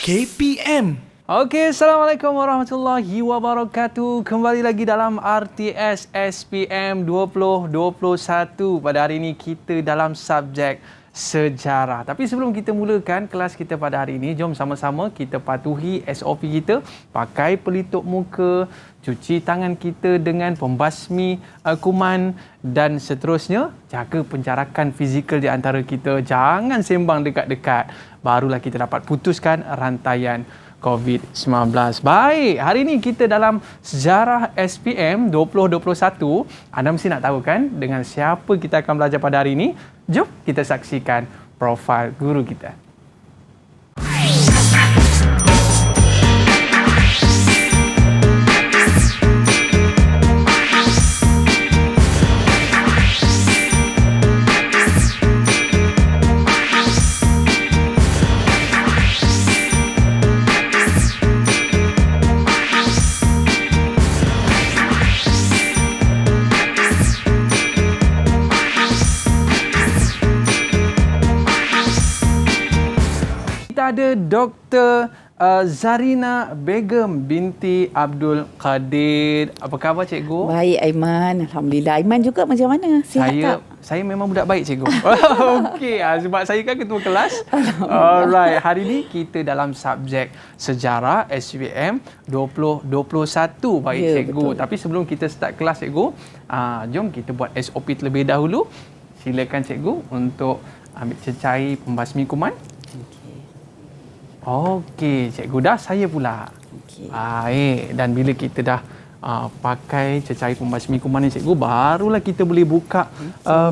KPM. Okey, Assalamualaikum warahmatullahi wabarakatuh. Kembali lagi dalam RTS SPM 2021. Pada hari ini kita dalam subjek sejarah. Tapi sebelum kita mulakan kelas kita pada hari ini, jom sama-sama kita patuhi SOP kita. Pakai pelitup muka, cuci tangan kita dengan pembasmi kuman dan seterusnya. Jaga penjarakan fizikal di antara kita. Jangan sembang dekat-dekat. Barulah kita dapat putuskan rantaian COVID-19. Baik, hari ini kita dalam sejarah SPM 2021. Anda mesti nak tahu kan dengan siapa kita akan belajar pada hari ini? Jom kita saksikan profil guru kita. Ada Dr. Zarina Begum binti Abdul Qadir. Apa khabar cikgu? Baik Aiman, alhamdulillah. Aiman juga macam mana? Sihat tak? Saya memang budak baik cikgu. Okey, sebab saya kan ketua kelas. Alright, hari ini kita dalam subjek sejarah SPM 2021 baik ya, cikgu. Betul. Tapi sebelum kita start kelas cikgu, jom kita buat SOP terlebih dahulu. Silakan cikgu untuk ambil cecair pembasmi kuman. Okey, cikgu dah, saya pula. Okey. Baik, dan bila kita dah pakai cecair pembasmi kuman ni cikgu, barulah kita boleh buka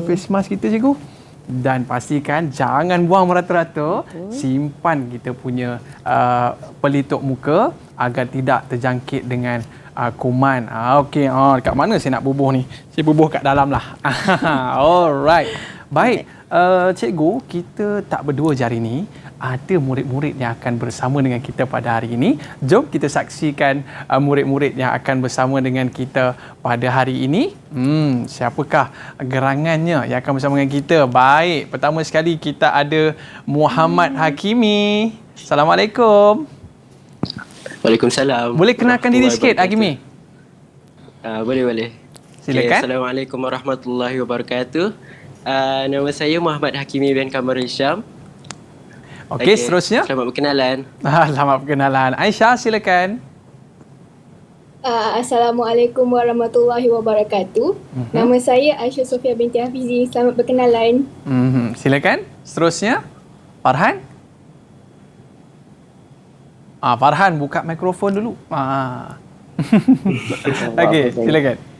face mask kita cikgu. Dan pastikan jangan buang merata-rata. Simpan kita punya pelitup muka agar tidak terjangkit dengan kuman. Okey, dekat mana saya nak bubuh ni? Saya bubuh kat dalam lah. Alright. Baik, cikgu, kita tak berdua je hari ni. Ada murid-murid yang akan bersama dengan kita pada hari ini. Jom kita saksikan murid-murid yang akan bersama dengan kita pada hari ini. Siapakah gerangannya yang akan bersama dengan kita? Baik, pertama sekali kita ada Muhammad Hakimi. Assalamualaikum. Waalaikumsalam. Boleh kenalkan diri sikit, Hakimi? Boleh. Silakan. Okay, Assalamualaikum warahmatullahi wabarakatuh. Nama saya Muhammad Hakimi bin Kamarul Syam. Okey, seterusnya. Selamat berkenalan. Selamat berkenalan. Aisyah, silakan. Assalamualaikum warahmatullahi wabarakatuh. Nama saya Aisyah Sofia binti Hafizi. Selamat berkenalan. Silakan. Seterusnya, Farhan. Farhan, buka mikrofon dulu. Okey, silakan.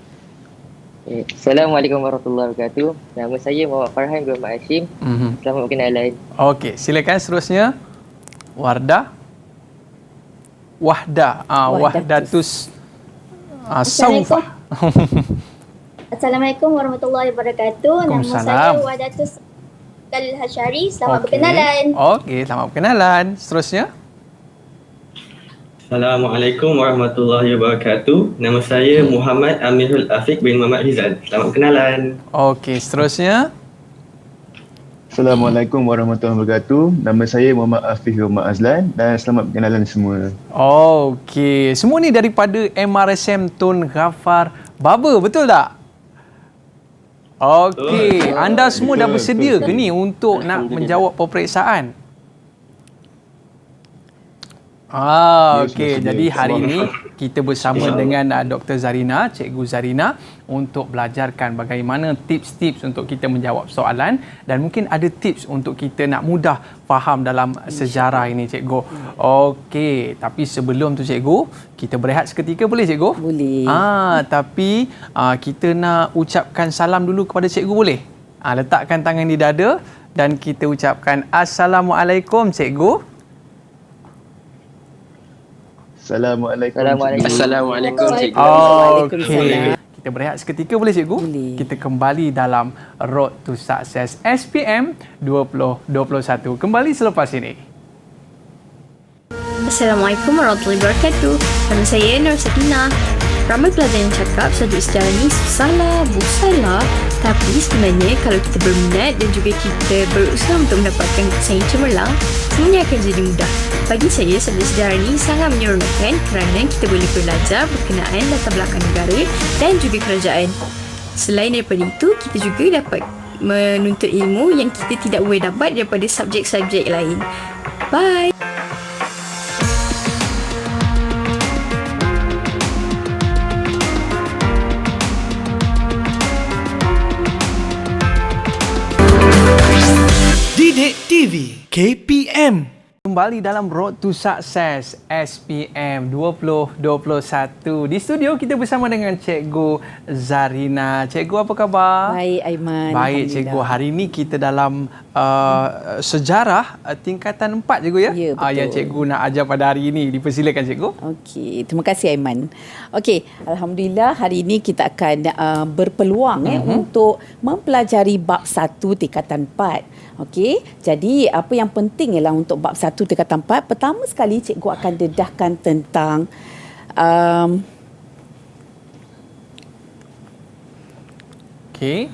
Assalamualaikum warahmatullahi wabarakatuh. Nama saya Muhammad Farhan bin Muhammad Hashim. Selamat berkenalan. Okey, silakan seterusnya. Wahdah. Wahdatus Saufah. Assalamualaikum warahmatullahi wabarakatuh. Nama saya Wahdatus Al-Hashari. Selamat berkenalan. Okey, selamat berkenalan. Seterusnya. Assalamualaikum warahmatullahi wabarakatuh. Nama saya Muhammad Amirul Afiq bin Muhammad Rizal. Selamat berkenalan. Okey, seterusnya. Assalamualaikum warahmatullahi wabarakatuh. Nama saya Muhammad Afiq Muhammad Azlan dan selamat berkenalan semua. Okey, semua ni daripada MRSM Tun Ghafar Baba, betul tak? Okey, anda semua dah bersedia ke ni untuk nak menjawab peperiksaan? Okey. Jadi hari ini kita bersama dengan Dr. Zarina, Cikgu Zarina untuk belajarkan bagaimana tips-tips untuk kita menjawab soalan dan mungkin ada tips untuk kita nak mudah faham dalam sejarah ini, Cikgu. Okey, tapi sebelum tu Cikgu, kita berehat seketika boleh Cikgu? Boleh. Tapi kita nak ucapkan salam dulu kepada Cikgu boleh? Letakkan tangan di dada dan kita ucapkan Assalamualaikum Cikgu. Assalamualaikum cikgu. Okey. Kita berehat seketika boleh cikgu? Boleh. Kita kembali dalam Road to Success SPM 2021. Kembali selepas ini. Assalamualaikum warahmatullahi wabarakatuh. Nama saya Nur Sakina. Ramai pelajar yang cakap subjek sejarah ni susahlah, bosanlah. Tapi sebenarnya kalau kita berminat dan juga kita berusaha untuk mendapatkan kesan yang cemerlang, semuanya akan jadi mudah. Bagi saya, subjek sejarah ini sangat menyeronokkan kerana kita boleh belajar berkenaan latar belakang negara dan juga kerajaan. Selain daripada itu, kita juga dapat menuntut ilmu yang kita tidak boleh dapat daripada subjek-subjek lain. Bye! Didik TV KPM. Kembali dalam Road to Success SPM 2021. Di studio kita bersama dengan Cikgu Zarina. Cikgu, apa khabar? Baik, Aiman. Baik, Cikgu. Hari ini kita dalam sejarah tingkatan 4, Cikgu ya? Ya, betul. Yang Cikgu nak ajar pada hari ini. Dipersilakan, Cikgu. Okey, terima kasih Aiman. Okey, alhamdulillah hari ini kita akan berpeluang untuk mempelajari bab 1 tingkatan 4. Okey, jadi apa yang penting ialah untuk bab 1 tingkatan 4, pertama sekali cikgu akan dedahkan tentang Okey.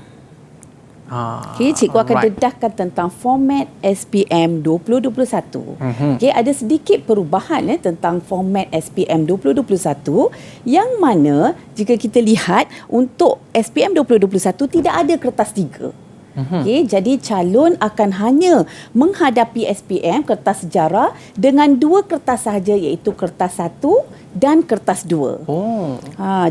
Okey, cikgu akan dedahkan tentang format SPM 2021. Okey, ada sedikit perubahan tentang format SPM 2021 yang mana jika kita lihat untuk SPM 2021 tidak ada kertas 3. Okay, jadi calon akan hanya menghadapi SPM kertas sejarah dengan 2 kertas sahaja, iaitu kertas 1 dan kertas 2.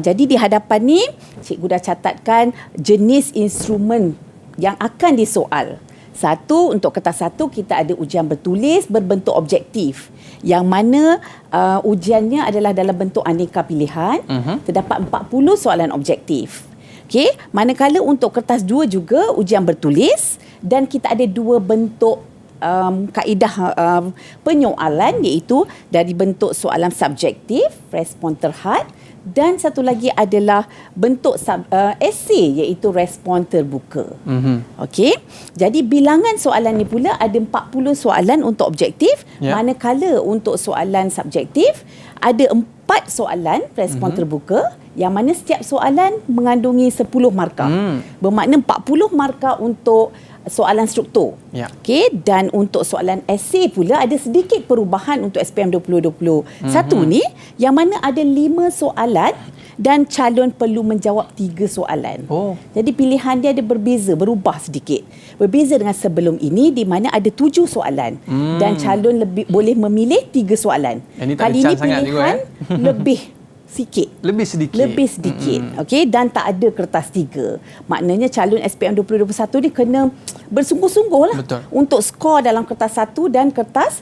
Jadi di hadapan ni cikgu dah catatkan jenis instrumen yang akan disoal. Satu, untuk kertas 1 kita ada ujian bertulis berbentuk objektif, yang mana ujiannya adalah dalam bentuk aneka pilihan. Terdapat 40 soalan objektif. Okey, manakala untuk kertas 2 juga ujian bertulis dan kita ada 2 bentuk kaedah penyoalan, iaitu dari bentuk soalan subjektif, respon terhad, dan satu lagi adalah bentuk esei, iaitu respon terbuka. Okey, jadi bilangan soalan ni pula ada 40 soalan untuk objektif, manakala untuk soalan subjektif ada 4 soalan respon terbuka, yang mana setiap soalan mengandungi 10 markah. Bermakna 40 markah untuk soalan struktur. Okey, dan untuk soalan esei pula ada sedikit perubahan untuk SPM 2021 ni, yang mana ada 5 soalan dan calon perlu menjawab 3 soalan. Jadi pilihan dia ada berbeza, berubah sedikit. Berbeza dengan sebelum ini di mana ada 7 soalan dan calon boleh memilih 3 soalan. Kali ini pilihan lebih sedikit. Okey, dan tak ada kertas 3. Maknanya calon SPM 2021 ni kena bersungguh-sungguh lah untuk skor dalam kertas 1 dan kertas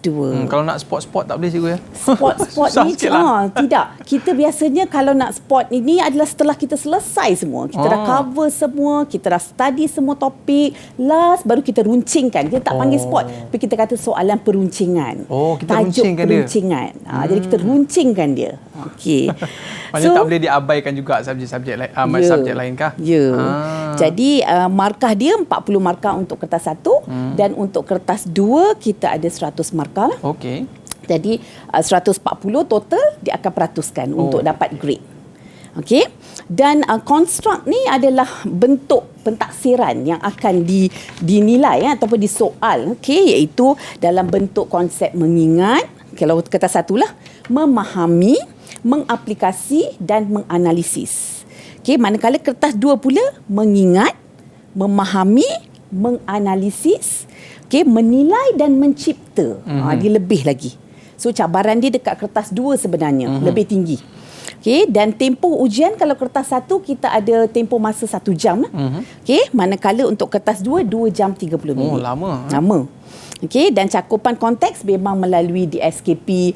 2. Kalau nak sport tak boleh, Cikgu ya? Sport ni tidak. Kita biasanya kalau nak sport ini adalah setelah kita selesai semua. Kita dah cover semua, kita dah study semua topik, last baru kita runcingkan. Kita tak panggil sport, tapi kita kata soalan peruncingan. Kita tajuk runcingkan peruncingan dia. Jadi kita runcingkan dia. Okey. Maksudnya tak boleh diabaikan juga subjek-subjek lain, subjek lain kah? Jadi markah dia 40 markah untuk kertas 1 dan untuk kertas 2 kita ada 100 markah lah. Okey. Jadi 140 total dia akan peratuskan untuk dapat grade. Okey. Dan construct ni adalah bentuk pentaksiran yang akan dinilai ataupun disoal, okey, iaitu dalam bentuk konsep mengingat, kalau kertas 1 lah, memahami, mengaplikasi dan menganalisis. Okey, manakala kertas 2 pula mengingat, memahami, menganalisis, okey, menilai dan mencipta. Dia lebih lagi. So cabaran dia dekat kertas 2 sebenarnya, lebih tinggi. Okey, dan tempoh ujian kalau kertas 1 kita ada tempoh masa 1 jam lah. Okey, manakala untuk kertas 2 2 jam 30 minit. Lama. Okey, dan cakupan konteks memang melalui DSKP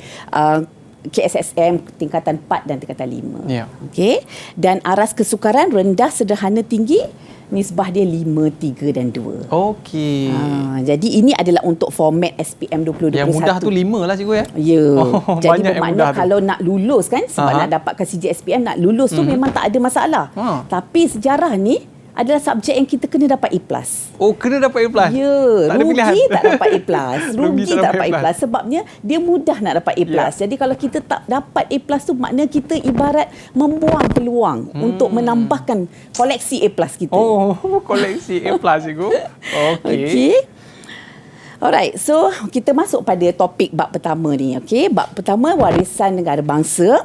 KSSM tingkatan 4 dan tingkatan 5. Okey, dan aras kesukaran rendah, sederhana, tinggi, nisbah dia 5, 3 dan 2. Okey. Jadi ini adalah untuk format SPM 2021. Yang mudah tu 5 lah, Cikgu ya? Ya. Jadi bermakna kalau tu nak lulus kan, sebab nak dapatkan CGSPM, nak lulus tu memang tak ada masalah. Tapi sejarah ni adalah subjek yang kita kena dapat A+. Oh, kena dapat A+. Ya, Tak ada pilihan. rugi tak dapat A+. Rugi Rugi tak dapat A+. Sebabnya dia mudah nak dapat A+. Jadi kalau kita tak dapat A+ tu, maknanya kita ibarat membuang peluang untuk menambahkan koleksi A+ kita. Oh, koleksi A+, cikgu. Okey. Okey. Alright, so kita masuk pada topik bab pertama ni. Okey, bab pertama warisan negara bangsa.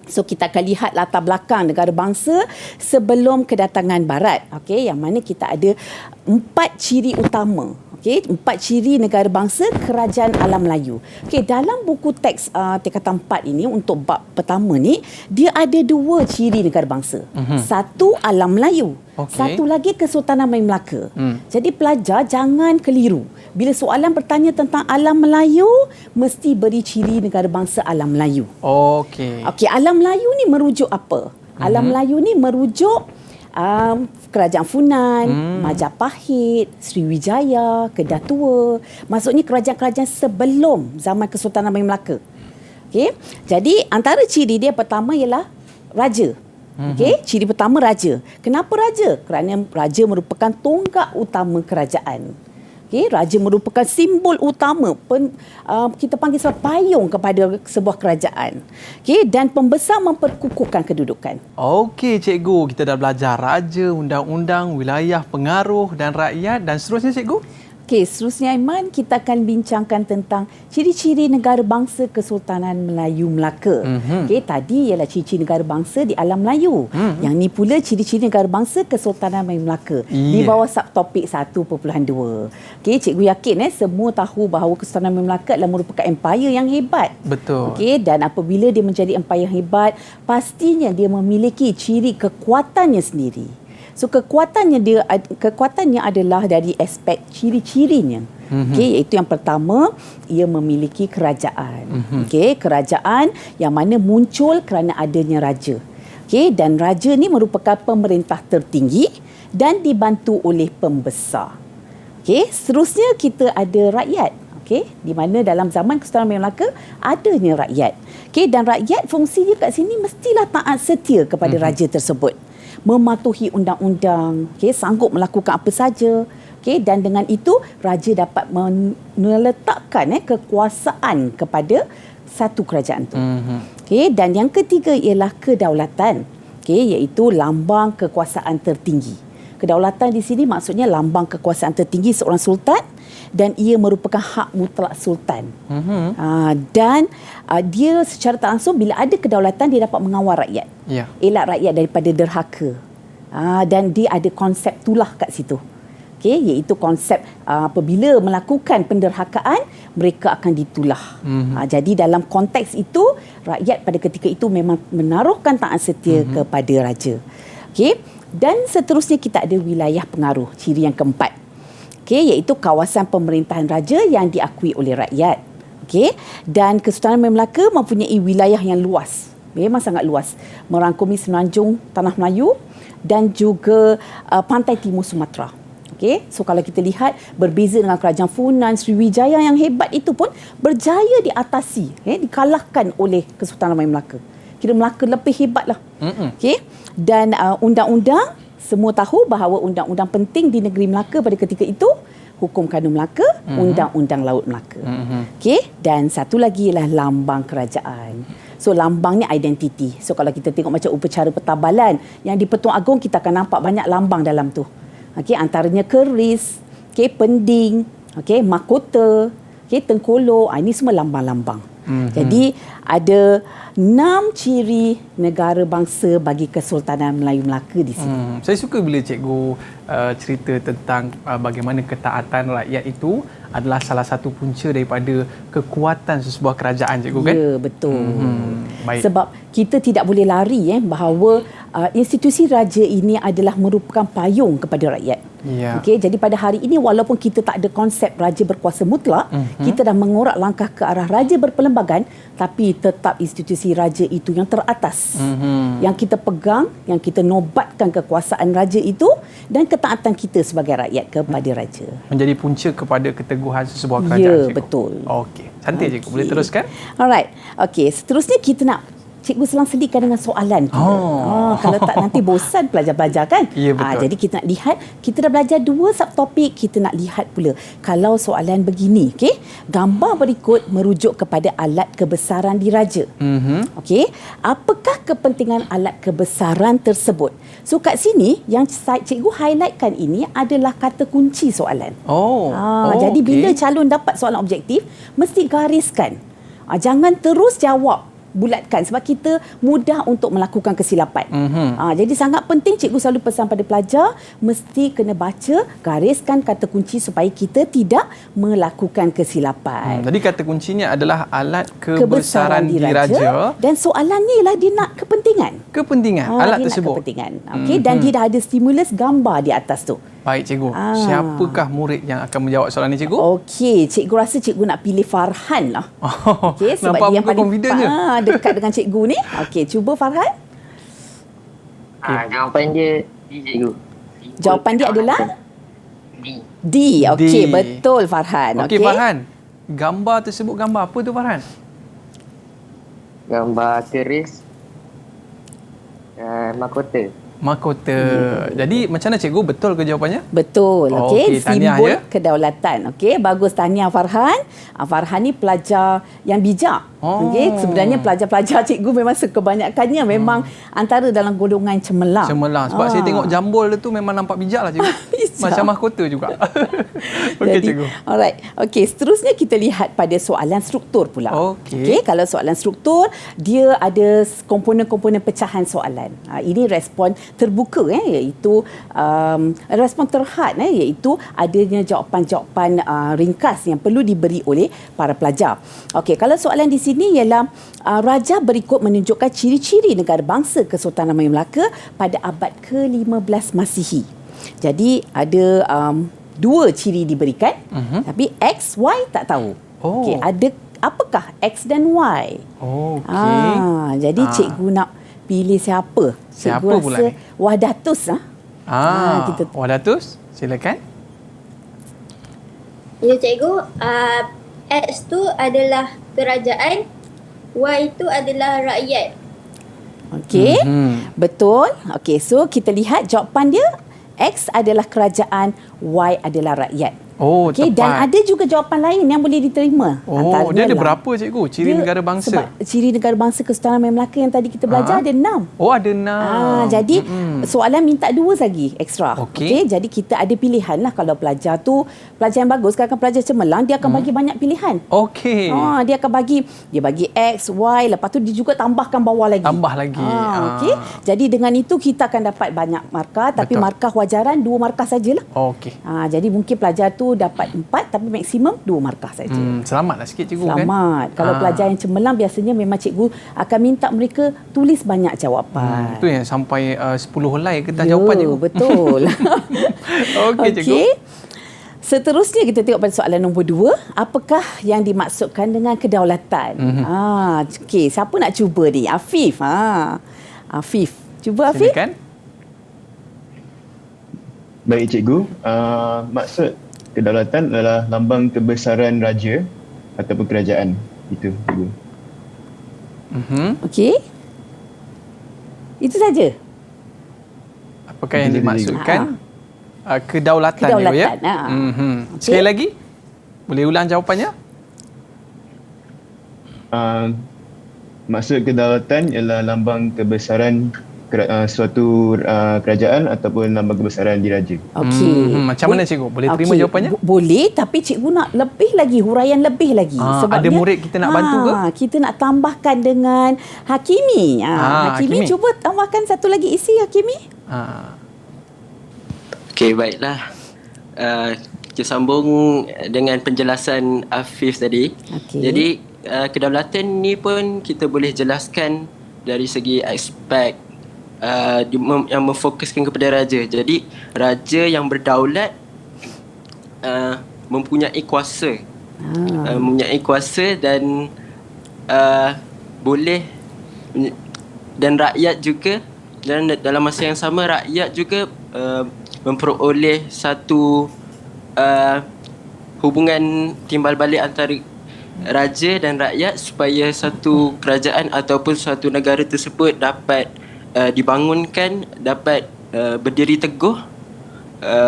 So kita akan lihat latar belakang negara bangsa sebelum kedatangan Barat. Okey, yang mana kita ada 4 ciri utama. Okey, 4 ciri negara bangsa kerajaan alam Melayu. Okey, dalam buku teks tingkatan 4 ini untuk bab pertama ni, dia ada 2 ciri negara bangsa. Satu alam Melayu. Okey. Satu lagi Kesultanan Melayu Melaka. Jadi pelajar jangan keliru. Bila soalan bertanya tentang alam Melayu, mesti beri ciri negara bangsa alam Melayu. Okey. Okey, alam Melayu ni merujuk apa? Alam Melayu ni merujuk Kerajaan Funan, Majapahit, Sriwijaya, Kedah Tua. Maksudnya kerajaan-kerajaan sebelum zaman Kesultanan Melayu Melaka. Okey. Jadi antara ciri dia pertama ialah raja. Okey, ciri pertama raja. Kenapa raja? Kerana raja merupakan tonggak utama kerajaan. Okey, raja merupakan simbol utama kita panggil sebagai payung kepada sebuah kerajaan. Okey, dan pembesar memperkukuhkan kedudukan. Okey, cikgu. Kita dah belajar raja, undang-undang, wilayah, pengaruh dan rakyat dan seterusnya, cikgu. Okey, seterusnya Aiman, kita akan bincangkan tentang ciri-ciri negara bangsa Kesultanan Melayu Melaka. Okey, tadi ialah ciri-ciri negara bangsa di alam Melayu. Yang ni pula ciri-ciri negara bangsa Kesultanan Melayu Melaka di bawah subtopik 1.2. Okey, cikgu yakin semua tahu bahawa Kesultanan Melayu Melaka adalah merupakan empire yang hebat. Betul. Okey, dan apabila dia menjadi empire yang hebat, pastinya dia memiliki ciri kekuatannya sendiri. So kekuatannya adalah dari aspek ciri-cirinya. Okey, iaitu yang pertama, ia memiliki kerajaan. Okey, kerajaan yang mana muncul kerana adanya raja. Okey, dan raja ni merupakan pemerintah tertinggi dan dibantu oleh pembesar. Okey, seterusnya kita ada rakyat. Okey, di mana dalam zaman Kesultanan Melayu Melaka adanya rakyat. Okey, dan rakyat fungsinya kat sini mestilah taat setia kepada raja tersebut. Mematuhi undang-undang, sanggup melakukan apa saja. Dan dengan itu raja dapat meletakkan kekuasaan kepada satu kerajaan itu. Dan yang ketiga ialah kedaulatan, iaitu lambang kekuasaan tertinggi. Kedaulatan di sini maksudnya lambang kekuasaan tertinggi seorang sultan dan ia merupakan hak mutlak sultan. Dan dia secara tak langsung bila ada kedaulatan dia dapat mengawal rakyat. Elak rakyat daripada derhaka. Dan dia ada konsep tulah kat situ. Iaitu konsep apabila melakukan penderhakaan mereka akan ditulah. Jadi dalam konteks itu rakyat pada ketika itu memang menaruhkan taat setia kepada raja. Dan seterusnya kita ada wilayah pengaruh, ciri yang keempat. Iaitu kawasan pemerintahan raja yang diakui oleh rakyat. Dan Kesultanan Melayu Melaka mempunyai wilayah yang luas. Memang sangat luas. Merangkumi semenanjung Tanah Melayu dan juga pantai timur Sumatera. So kalau kita lihat berbeza dengan kerajaan Funan, Sriwijaya yang hebat itu pun berjaya diatasi, dikalahkan oleh Kesultanan Melayu Melaka. Kira Melaka lebih hebatlah. Dan undang-undang, semua tahu bahawa undang-undang penting di negeri Melaka pada ketika itu Hukum Kanun Melaka, Undang-Undang Laut Melaka. Dan satu lagi ialah lambang kerajaan. So lambang ni identiti. So kalau kita tengok macam upacara pertabalan yang di Petung Agung, kita akan nampak banyak lambang dalam tu. Antaranya keris, pending, mahkota, tengkolok. Ini semua lambang-lambang. Jadi ada 6 ciri negara bangsa bagi Kesultanan Melayu Melaka di sini. Saya suka bila cikgu cerita tentang bagaimana ketaatan rakyat itu adalah salah satu punca daripada kekuatan sesebuah kerajaan, cikgu, kan? Ya, betul. Baik. Sebab kita tidak boleh lari bahawa institusi raja ini adalah merupakan payung kepada rakyat. Jadi pada hari ini walaupun kita tak ada konsep raja berkuasa mutlak, kita dah mengorak langkah ke arah raja berperlembagaan, tapi tetap institusi raja itu yang teratas. Yang kita pegang, yang kita nobatkan kekuasaan raja itu dan ketaatan kita sebagai rakyat kepada raja. Menjadi punca kepada keteguhan sesebuah kerajaan, ya, cikgu. Betul. Okey. Cantik, cikgu. Boleh teruskan? Alright. Okey, seterusnya kita nak cikgu selang-sedikan dengan soalan kita. Kalau tak nanti bosan pelajar-pelajar kan. Ya, betul. Jadi kita nak lihat, kita dah belajar 2 subtopik, kita nak lihat pula kalau soalan begini, okey. Gambar berikut merujuk kepada alat kebesaran diraja. Okey, apakah kepentingan alat kebesaran tersebut? So kat sini yang cikgu highlightkan ini adalah kata kunci soalan. Jadi bila calon dapat soalan objektif, mesti gariskan. Jangan terus jawab, bulatkan, sebab kita mudah untuk melakukan kesilapan. Jadi sangat penting, cikgu selalu pesan pada pelajar mesti kena baca, gariskan kata kunci supaya kita tidak melakukan kesilapan. Jadi kata kuncinya adalah alat kebesaran diraja. Dan soalannya ialah dia nak kepentingan alat dia tersebut. nak kepentingan. Okey, dan dia dah ada stimulus gambar di atas tu. Baik cikgu. Siapakah murid yang akan menjawab soalan ni cikgu? Okey, cikgu rasa cikgu nak pilih Farhan lah. Okey, sebab nampak dia yang paling confident dekat dengan cikgu ni. Okey, cuba Farhan. Jawapan dia D, cikgu. Jawapan dia adalah D. D. Okey, betul Farhan. Okey Farhan. Gambar tersebut gambar apa tu Farhan? Gambar keris mahkota. Jadi macam mana cikgu, betul ke jawapannya? Betul. Okey, tahniah simbol ya. kedaulatan. Okey, bagus, tahniah Farhan. Farhan ni pelajar yang bijak. Okey, sebenarnya pelajar-pelajar cikgu memang kebanyakannya memang antara dalam golongan cemerlang. Sebab saya tengok jambul dia tu memang nampak bijak lah cikgu. Macam mahkota juga. Okey cikgu. Alright. Okey, seterusnya kita lihat pada soalan struktur pula. Okey, kalau soalan struktur, dia ada komponen-komponen pecahan soalan. Ini respon terbuka, iaitu respon terhad, iaitu adanya jawapan-jawapan ringkas yang perlu diberi oleh para pelajar. Okey, kalau soalan di sini ialah raja berikut menunjukkan ciri-ciri negara bangsa Kesultanan Melayu Melaka pada abad ke-15 Masihi. Jadi ada 2 ciri diberikan, tapi X, Y tak tahu. Okey, ada apakah X dan Y? Jadi cikgu nak pilih siapa? Cikgu rasa pula ni? Wahdatus. Wahdatus, silakan. Ya cikgu, X tu adalah kerajaan, Y tu adalah rakyat. Okey, betul. Okey, so kita lihat jawapan dia. X adalah kerajaan, Y adalah rakyat. Okey, dan ada juga jawapan lain yang boleh diterima. Dia ada berapa cikgu? Ciri negara bangsa? Sebab ciri negara bangsa Kesultanan Melayu Melaka yang tadi kita belajar ada 6. Ada 6. Jadi soalan minta 2 lagi ekstra. Okey, jadi kita ada pilihan lah. Kalau pelajar tu pelajar yang bagus, kadang-kadang pelajar cemerlang, dia akan bagi banyak pilihan. Okey. Dia akan bagi X, Y, lepas tu dia juga tambahkan bawah lagi. Okey. Jadi dengan itu kita akan dapat banyak markah, tapi markah wajaran 2 markah sajalah. Okey. Jadi mungkin pelajar tu dapat 4 tapi maksimum 2 markah saja. Selamatlah sikit cikgu kan. Selamat. Kalau pelajar yang cemerlang biasanya memang cikgu akan minta mereka tulis banyak jawapan. Itu yang sampai 10 helai kertas jawapan cikgu. Betul. Okey cikgu. Seterusnya kita tengok pada soalan nombor 2, apakah yang dimaksudkan dengan kedaulatan? Okey, siapa nak cuba ni? Afif. Afif. Cuba Afif. Silakan. Baik cikgu, maksud kedaulatan adalah lambang kebesaran raja ataupun kerajaan. Itu cikgu. Okey. Itu saja. Apakah yang dimaksudkan? Kedaulatan ya. Sekali lagi, boleh ulang jawapannya? Maksud kedaulatan ialah lambang kebesaran suatu kerajaan ataupun lambang kebesaran diraja. Okey. Macam mana cikgu? Boleh terima jawapannya? Boleh, tapi cikgu nak lebih lagi, huraian lebih lagi. Ada murid kita nak bantu ke? Kita nak tambahkan dengan Hakimi. Hakimi, cuba tambahkan satu lagi isi Hakimi. Okey, baiklah. Kita sambung dengan penjelasan Afif tadi. Jadi, kedaulatan ni pun kita boleh jelaskan dari segi aspek yang memfokuskan kepada raja. Jadi, raja yang berdaulat mempunyai kuasa. Mempunyai kuasa dan boleh, dan rakyat juga, dan dalam masa yang sama rakyat juga memperoleh satu hubungan timbal balik antara raja dan rakyat supaya satu kerajaan ataupun suatu negara tersebut dapat dibangunkan, dapat berdiri teguh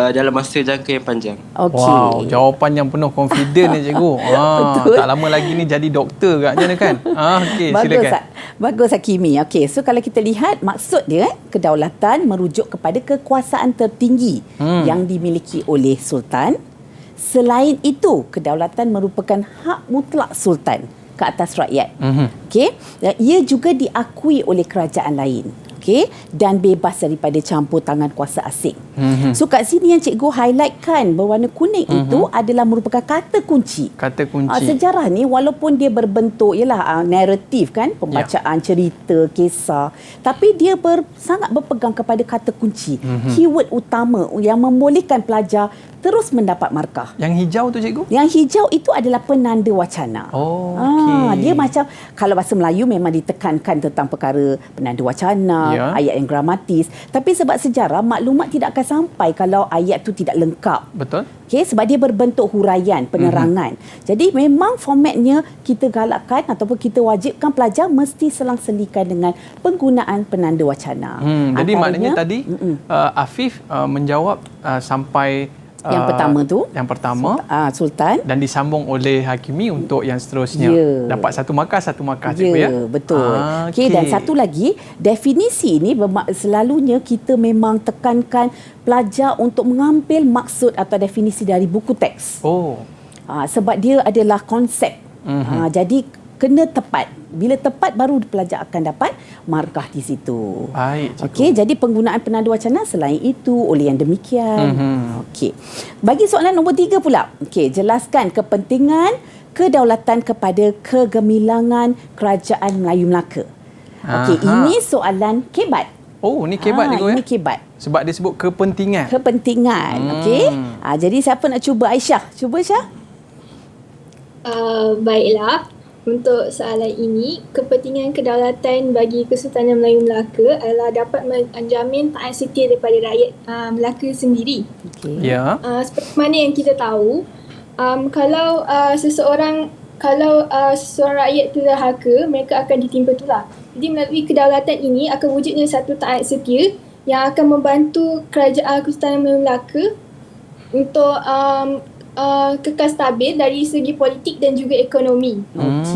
dalam masa jangka yang panjang. Okey. Wow, jawapan yang penuh confident ni cikgu. Betul. Tak lama lagi ni jadi doktor agaknya kan. Okey, Bagus, silakan. bagus Hakimi. Okey, so kalau kita lihat maksud dia kedaulatan merujuk kepada kekuasaan tertinggi yang dimiliki oleh sultan. Selain itu, kedaulatan merupakan hak mutlak sultan ke atas rakyat. Okey, dan ia juga diakui oleh kerajaan lain. Okey, dan bebas daripada campur tangan kuasa asing. So kat sini yang cikgu highlightkan berwarna kuning itu adalah merupakan kata kunci. Kata kunci. Sejarah ni walaupun dia berbentuk naratif kan, pembacaan cerita, kisah, tapi dia sangat berpegang kepada kata kunci, keyword utama yang membolehkan pelajar terus mendapat markah. Yang hijau tu cikgu? Yang hijau itu adalah penanda wacana. Oh, okey. Dia macam kalau bahasa Melayu memang ditekankan tentang perkara penanda wacana, ayat yang gramatis. Tapi sebab sejarah, maklumat tidak akan sampai kalau ayat tu tidak lengkap. Betul. Okey, sebab dia berbentuk huraian, penerangan. Jadi memang formatnya kita galakkan ataupun kita wajibkan pelajar mesti selang-selikan dengan penggunaan penanda wacana. Jadi maknanya tadi Afif menjawab sampai yang pertama tu. Yang pertama. Sultan. Dan disambung oleh Hakimi untuk yang seterusnya. Dapat satu markah cikgu ya? Betul. Okey, dan satu lagi, definisi ini selalunya kita memang tekankan pelajar untuk mengambil maksud atau definisi dari buku teks. Sebab dia adalah konsep. Jadi kena tepat. Bila tepat baru pelajar akan dapat markah di situ. Baik, cikgu. Okey, jadi penggunaan penanda wacana selain itu oleh yang demikian. Okey. Bagi soalan nombor 3 pula. Okey, jelaskan kepentingan kedaulatan kepada kegemilangan kerajaan Melayu Melaka. Okey, ini soalan kebat. Oh, ni kebat cikgu ya? Ini kebat. Sebab dia sebut kepentingan. Kepentingan. Okey. Jadi siapa nak cuba? Aisyah. Cuba Aisyah. Baiklah. Untuk soalan ini, kepentingan kedaulatan bagi Kesultanan Melayu Melaka adalah dapat menjamin taat setia daripada rakyat Melaka sendiri. Ya. Seperti mana yang kita tahu, kalau seseorang rakyat itu derhaka, mereka akan ditimpa tulah. Jadi melalui kedaulatan ini akan wujudnya satu taat setia yang akan membantu kerajaan Kesultanan Melayu Melaka untuk kekal stabil dari segi politik dan juga ekonomi.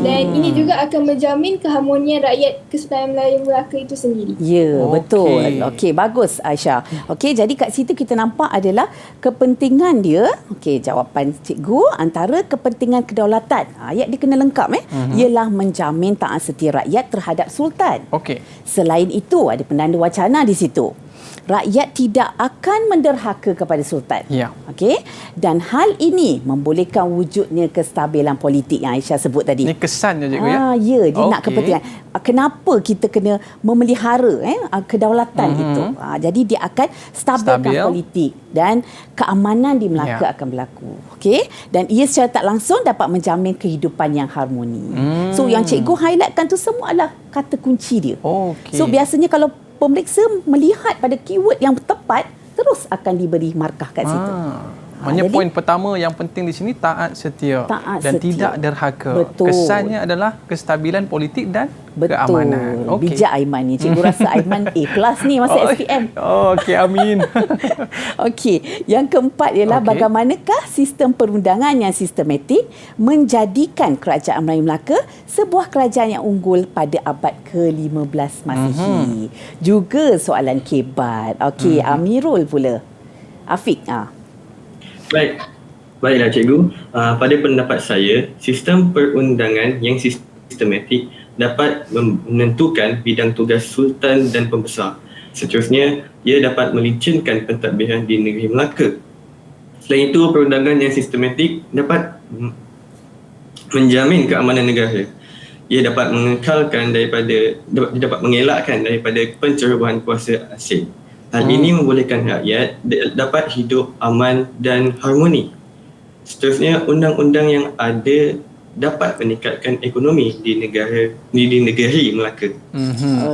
Dan ini juga akan menjamin keharmonian rakyat Kesultanan Melayu Melaka itu sendiri. Ya, betul. Okey, bagus Aisyah. Okey, jadi kat situ kita nampak adalah kepentingan dia. Okey, jawapan cikgu antara kepentingan kedaulatan. Ayat dia kena lengkap ialah menjamin taat setia rakyat terhadap sultan. Okey. Selain itu ada penanda wacana di situ. Rakyat tidak akan menderhaka kepada sultan. Ya. Okey, dan hal ini membolehkan wujudnya kestabilan politik yang Aisyah sebut tadi. Ini kesannya cikgu ya? Ya, dia nak kepentingan. Kenapa kita kena memelihara kedaulatan itu? Jadi dia akan stabilkan politik dan keamanan di Melaka akan berlaku. Okey, dan ia secara tak langsung dapat menjamin kehidupan yang harmoni. So yang cikgu highlightkan tu semua adalah kata kunci dia. So biasanya kalau pemeriksa melihat pada keyword yang tepat, terus akan diberi markah kat situ. Maknanya poin pertama yang penting di sini taat setia dan tidak derhaka. Betul. Kesannya adalah kestabilan politik dan keamanan. Bijak Aiman ni. Cikgu rasa Aiman A+ ni masa SPM. Okey, amin. Okey, yang keempat ialah bagaimanakah sistem perundangan yang sistematik menjadikan kerajaan Melayu Melaka sebuah kerajaan yang unggul pada abad ke-15 Masihi. Juga soalan kebat. Okey, Amirul pula. Afiq. Baiklah cikgu. Pada pendapat saya, sistem perundangan yang sistematik dapat menentukan bidang tugas sultan dan pembesar. Seterusnya, ia dapat melicинkan pentadbiran di negeri Melaka. Selain itu, perundangan yang sistematik dapat menjamin keamanan negara. Ia dapat dapat mengelakkan daripada pencerobohan kuasa asing. Hal ini membolehkan rakyat dapat hidup aman dan harmoni. Seterusnya, undang-undang yang ada dapat meningkatkan ekonomi di negeri Melaka.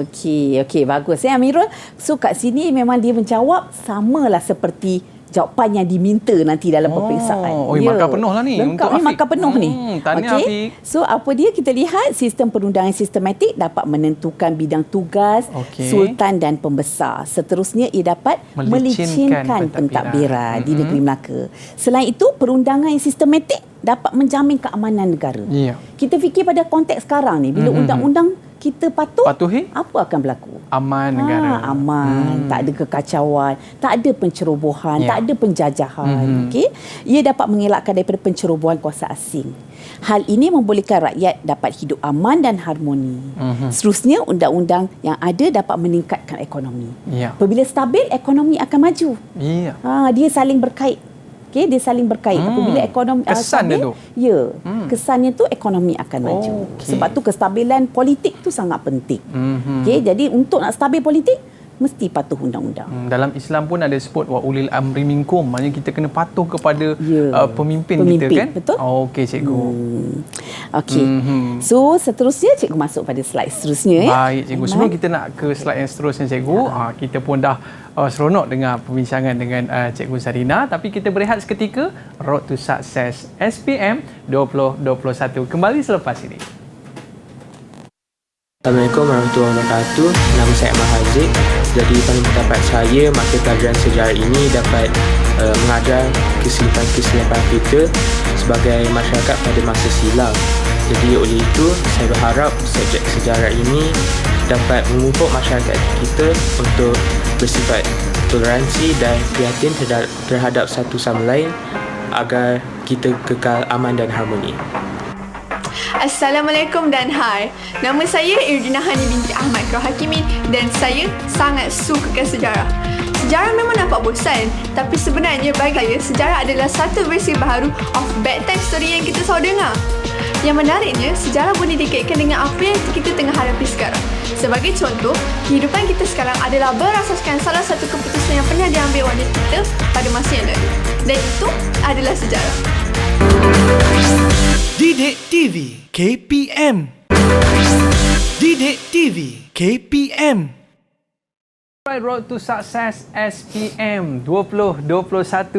Okey, bagus. Amirul. So kat sini memang dia menjawab samalah seperti jawapan yang diminta nanti dalam peperiksaan. Markah penuh lah ni lengkap untuk ni, markah penuh ni. Tahniah, Afiq. So apa dia, kita lihat sistem perundangan sistematik dapat menentukan bidang tugas sultan dan pembesar. Seterusnya ia dapat melicinkan pentadbiran di negeri Melaka. Selain itu, perundangan yang sistematik dapat menjamin keamanan negara. Kita fikir pada konteks sekarang ni, bila undang-undang kita patuhi, apa akan berlaku? Aman negara. Aman, tak ada kekacauan, tak ada pencerobohan, tak ada penjajahan. Okey, ia dapat mengelakkan daripada pencerobohan kuasa asing. Hal ini membolehkan rakyat dapat hidup aman dan harmoni. Seterusnya, undang-undang yang ada dapat meningkatkan ekonomi. Apabila stabil, ekonomi akan maju. Dia saling berkait. Dia saling berkait. Apabila ekonomi kesan stabil, kesannya tu ekonomi akan maju. Sebab tu kestabilan politik tu sangat penting. Jadi untuk nak stabil politik, mesti patuh undang-undang. Dalam Islam pun ada sebut wa ulil amri minkum, maknanya kita kena patuh kepada pemimpin kita kan? Betul? Okey cikgu. Okey. So seterusnya cikgu masuk pada slide seterusnya. Baik cikgu. Sebelum kita nak ke slide yang seterusnya cikgu, kita pun dah seronok dengar perbincangan dengan Cikgu Zarina, tapi kita berehat seketika. Road to Success SPM 2021 kembali selepas ini. Assalamualaikum warahmatullahi wabarakatuh. Nama saya Ahmad Haziq. Jadi pada pendapat saya, mata pelajaran sejarah ini dapat mengajar kesilapan kita sebagai masyarakat pada masa silam. Jadi oleh itu, saya berharap subjek sejarah ini dapat memupuk masyarakat kita untuk bersifat toleransi dan prihatin terhadap satu sama lain agar kita kekal aman dan harmoni. Assalamualaikum dan hai. Nama saya Irdina Hani binti Ahmad Hakimin dan saya sangat sukakan sejarah. Sejarah memang nampak bosan, tapi sebenarnya bagi saya, sejarah adalah satu versi baharu of bedtime story yang kita selalu dengar. Yang menariknya, sejarah boleh dikaitkan dengan apa yang kita tengah hadapi sekarang. Sebagai contoh, kehidupan kita sekarang adalah berasaskan salah satu keputusan yang pernah diambil oleh kita pada masa yang lalu. Dan itu adalah sejarah. Didik TV KPM. Didik TV KPM. Road to Success SPM 2021.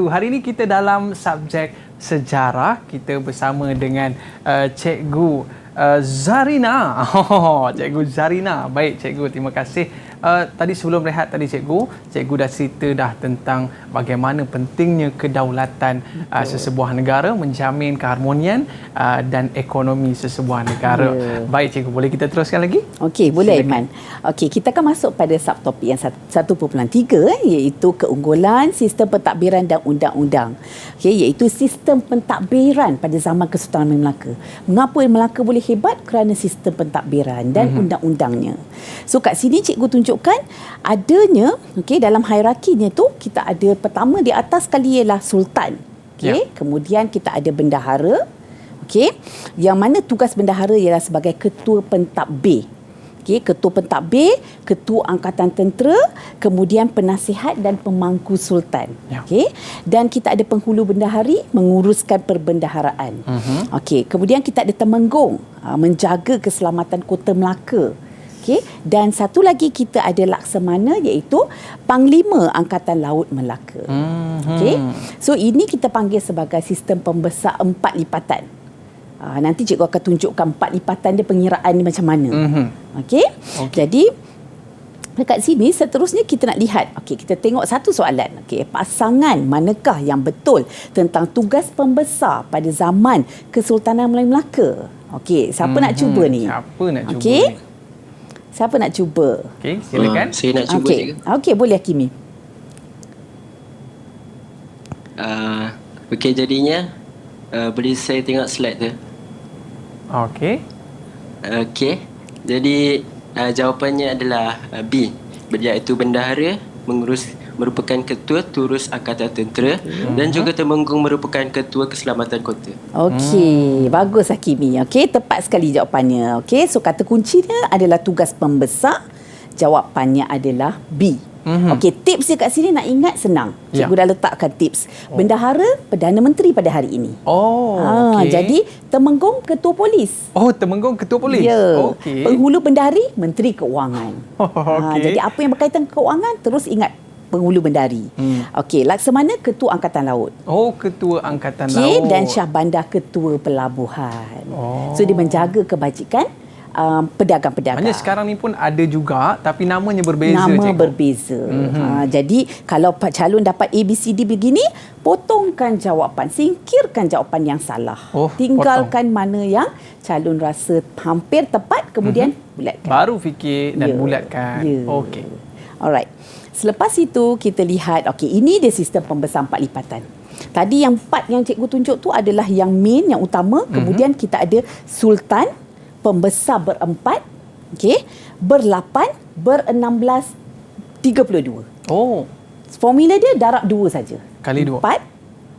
Hari ini kita dalam subjek sejarah. Kita bersama dengan Cikgu Zarina. Cikgu Zarina. Baik cikgu, terima kasih. Tadi sebelum rehat tadi cikgu dah cerita dah tentang bagaimana pentingnya kedaulatan sesebuah negara, menjamin keharmonian dan ekonomi sesebuah negara. Baik cikgu, boleh kita teruskan lagi? Okey, boleh Iman. Okey, kita akan masuk pada subtopik yang 1.3 iaitu keunggulan sistem pentadbiran dan undang-undang. Okey, iaitu sistem pentadbiran pada zaman Kesultanan Melaka. Mengapa Melaka boleh hebat? Kerana sistem pentadbiran dan undang-undangnya. So kat sini cikgu tunjukkan adanya dalam hierarkinya tu kita ada pertama di atas sekali ialah sultan. Kemudian kita ada bendahara. Yang mana tugas bendahara ialah sebagai ketua pentadbir. Ketua pentadbir, ketua angkatan tentera, kemudian penasihat dan pemangku sultan. Dan kita ada penghulu bendahari menguruskan perbendaharaan. Kemudian kita ada temenggung menjaga keselamatan kota Melaka. Dan satu lagi kita ada laksamana iaitu Panglima Angkatan Laut Melaka. So ini kita panggil sebagai sistem pembesar 4 lipatan. Nanti cikgu akan tunjukkan 4 lipatan dia pengiraan ni macam mana. Jadi dekat sini seterusnya kita nak lihat. Kita tengok satu soalan. Pasangan manakah yang betul tentang tugas pembesar pada zaman Kesultanan Melayu Melaka? Siapa nak cuba ni? Siapa nak cuba ni? Siapa nak cuba? Silakan. Saya nak cuba juga. Boleh Hakimi. Jadinya boleh saya tengok slide tu? Jadi jawapannya adalah B, iaitu bendahara merupakan ketua turus angkatan tentera dan juga temenggung merupakan ketua keselamatan kota. Bagus Hakimi. Tepat sekali jawapannya. So kata kuncinya adalah tugas pembesar. Jawapannya adalah B. Tips dia kat sini nak ingat senang. Cikgu dah letakkan tips. Bendahara Perdana Menteri pada hari ini. Jadi temenggung ketua polis. Temenggung ketua polis. Penghulu bendahari Menteri Keuangan. Jadi apa yang berkaitan keuangan terus ingat Penghulu Bendari. Okey, Laksamana Ketua Angkatan Laut. Oh, Ketua Angkatan Okey, Laut. dan Syah Bandar Ketua Pelabuhan. So dia menjaga kebajikan pedagang-pedagang. Maknanya sekarang ni pun ada juga tapi namanya berbeza, Nama cikgu. berbeza. Jadi kalau calon dapat ABCD begini, potongkan jawapan, singkirkan jawapan yang salah. Tinggalkan mana yang calon rasa hampir tepat, kemudian bulatkan. Baru fikir dan bulatkan. Okey. Alright. Selepas itu kita lihat, okey, ini dia sistem pembesar 4 lipatan. Tadi yang 4 yang cikgu tunjuk tu adalah yang main, yang utama. Kemudian kita ada sultan, pembesar berempat, okey, berlapan, ber-16, 32. Oh. Formula dia darab 2 saja. Kali 2. 4,